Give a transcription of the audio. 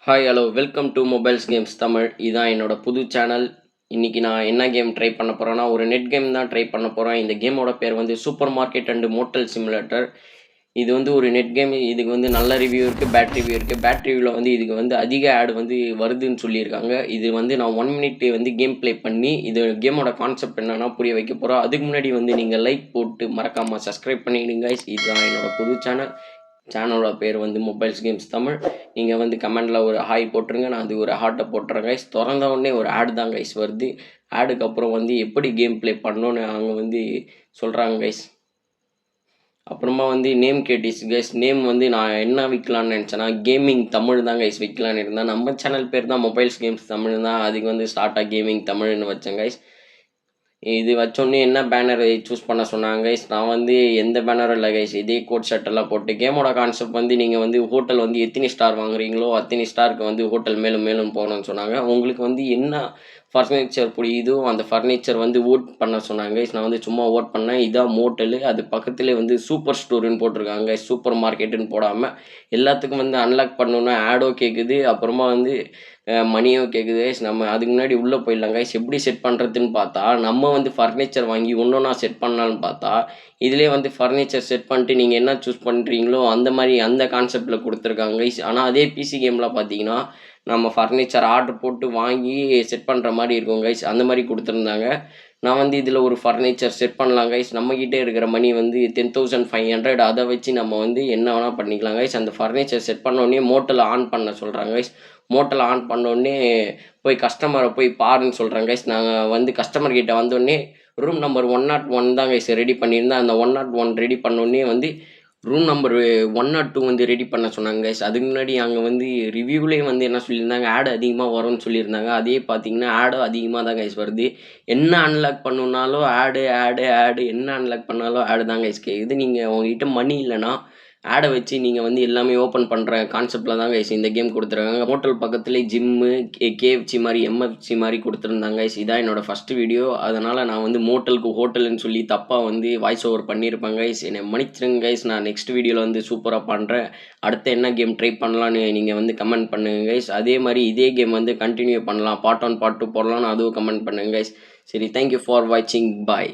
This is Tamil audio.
Hi hello welcome to mobiles games Tamil. இதான் என்னோட புது சேனல். இன்றைக்கி நான் என்ன கேம் ட்ரை பண்ண போகிறேன்னா, ஒரு நெட் கேம் தான் ட்ரை பண்ண போகிறேன். இந்த கேமோட பேர் வந்து super market and motel simulator. இது வந்து ஒரு நெட் கேம். இதுக்கு வந்து நல்ல ரிவ்யூ இருக்குது, பேட் ரிவ்யூ இருக்குது. பேட் ரிவ்யூவில் வந்து இதுக்கு வந்து அதிக ஆட் வந்து வருதுன்னு சொல்லியிருக்காங்க. இது வந்து நான் 1 மினிட் வந்து கேம் ப்ளே பண்ணி இது கேமோட கான்செப்ட் என்னென்னா புரிய வைக்க போகிறோம். அதுக்கு முன்னாடி வந்து நீங்கள் லைக் போட்டு மறக்காமல் சப்ஸ்கிரைப் பண்ணிவிடுங்க. இதுதான் என்னோட புது சேனலோட பேர் வந்து மொபைல்ஸ் கேம்ஸ் தமிழ். நீங்கள் வந்து கமெண்டில் ஒரு ஹாய் போட்டுருங்க, நான் அது ஒரு ஹார்ட்டை போட்டுறேன் கைஸ். திறந்த உடனே ஒரு ஆட் தான் கைஸ் வருது. ஆடுக்கு அப்புறம் வந்து எப்படி கேம் ப்ளே பண்ணணுன்னு அவங்க வந்து சொல்கிறாங்க கைஸ். அப்புறமா வந்து நேம் கேட்டிஸ் கைஸ். நேம் வந்து நான் என்ன வைக்கலான்னு நினச்சேன்னா கேமிங் தமிழ் தான் கைஸ் வைக்கலான்னு இருந்தேன். நம்ம சேனல் பேர் தான் மொபைல்ஸ் கேம்ஸ் தமிழ் தான். அதுக்கு வந்து ஸ்டார்ட்டாக கேமிங் தமிழ்னு வச்சேன் கைஸ். இது வச்சோடனே என்ன பேனர் சூஸ் பண்ண சொன்னாங்க கைஸ். நான் வந்து எந்த பேனரும் இல்லை கைஸ். இதே கோட் ஷர்ட்டெல்லாம் போட்டு கேமோட கான்செப்ட் வந்து நீங்கள் வந்து ஹோட்டல் வந்து எத்தனை ஸ்டார் வாங்குறீங்களோ அத்தனை ஸ்டாருக்கு வந்து ஹோட்டல் மேலும் மேலும் போகணும்னு சொன்னாங்க. உங்களுக்கு வந்து என்ன ஃபர்னிச்சர் பிடிக்குதோ அந்த ஃபர்னிச்சர் வந்து ஓட் பண்ண சொன்னாங்க கைஸ். நான் வந்து சும்மா ஓட் பண்ணேன். இதான் மோட்டலு. அது பக்கத்துலேயே வந்து சூப்பர் ஸ்டோருன்னு போட்டிருக்காங்க. சூப்பர் மார்க்கெட்டுன்னு போடாமல் எல்லாத்துக்கும் வந்து அன்லாக் பண்ணணுன்னா ஆடோ கேட்குது. அப்புறமா வந்து மணியோ கேட்குது கைஸ். நம்ம அதுக்கு முன்னாடி உள்ளே போயிடலாம் கைஸ். எப்படி செட் பண்ணுறதுன்னு பார்த்தா, நம்ம வந்து ஃபர்னிச்சர் வாங்கி ஒன்றா செட் பண்ணலான்னு பார்த்தா, இதிலே வந்து ஃபர்னிச்சர் செட் பண்ணிட்டு நீங்கள் என்ன சூஸ் பண்ணுறீங்களோ அந்த மாதிரி அந்த கான்செப்டில் கொடுத்துருக்காங்க கைஸ். ஆனால் அதே பிசி கேமில் பார்த்தீங்கன்னா நம்ம ஃபர்னிச்சர் ஆர்டர் போட்டு வாங்கி செட் பண்ணுற மாதிரி இருக்கும் கைஸ். அந்த மாதிரி கொடுத்துருந்தாங்க. நான் வந்து இதில் ஒரு ஃபர்னிச்சர் செட் பண்ணலாம் கைஸ். நம்மக்கிட்டே இருக்கிற மணி வந்து 10,500. அதை வச்சு நம்ம வந்து என்ன வேணால் பண்ணிக்கலாம் கைஸ். அந்த ஃபர்னிச்சர் செட் பண்ணோடனே மோட்டரில் ஆன் பண்ண சொல்கிறாங்க கைஸ். மோட்டரில் ஆன் பண்ணோடனே போய் கஸ்டமரை போய் பாருன்னு சொல்கிறாங்க கைஸ். நாங்கள் வந்து கஸ்டமர் கிட்ட வந்தோடனே ரூம் நம்பர் 101 தான் கைஸ் ரெடி பண்ணியிருந்தேன். அந்த 101 ரெடி பண்ணோடனே வந்து ரூம் நம்பர் 102 வந்து ரெடி பண்ண சொன்னாங்க கைஸ். அதுக்கு முன்னாடி அங்கே வந்து ரிவ்யூலேயே வந்து என்ன சொல்லியிருந்தாங்க, ஆடு அதிகமாக வரும்னு சொல்லியிருந்தாங்க. அதே பார்த்தீங்கன்னா ஆடும் அதிகமாக தான் கைஸ் வருது. என்ன அன்லாக் பண்ணணுன்னாலும் ஆடு ஆடு ஆடு, என்ன அன்லாக் பண்ணாலும் ஆடு தான் கைஸ் கேட்குது. நீங்கள் உங்ககிட்ட மணி இல்லைன்னா ஆடை வச்சு நீங்கள் வந்து எல்லாமே ஓப்பன் பண்ணுற கான்செப்டில் தான் கைஸ் இந்த கேம் கொடுத்துருக்காங்க. ஹோட்டல் பக்கத்துலேயே ஜிம்மு, கேஎஃப்சி மாதிரி, எம்எஃப்சி மாதிரி கொடுத்துருந்தாங்க கைஸ். இதான் என்னோடய ஃபஸ்ட்டு வீடியோ. அதனால் நான் வந்து மோட்டலுக்கு ஹோட்டல்னு சொல்லி தப்பாக வந்து வாய்ஸ் ஓவர் பண்ணியிருப்பேன் கைஸ். என்னை மன்னிச்சிருங்க கைஸ். நான் நெக்ஸ்ட் வீடியோவில் வந்து சூப்பராக பண்ணுறேன். அடுத்து என்ன கேம் ட்ரை பண்ணலான்னு நீங்கள் வந்து கமெண்ட் பண்ணுங்க கைஸ். அதே மாதிரி இதே கேம் வந்து கண்டினியூ பண்ணலாம், பார்ட் 1 பார்ட் 2 போடலான்னு அதுவும் கமெண்ட் பண்ணுங்க கைஸ். சரி, தேங்க்யூ ஃபார் வாட்சிங். பாய்.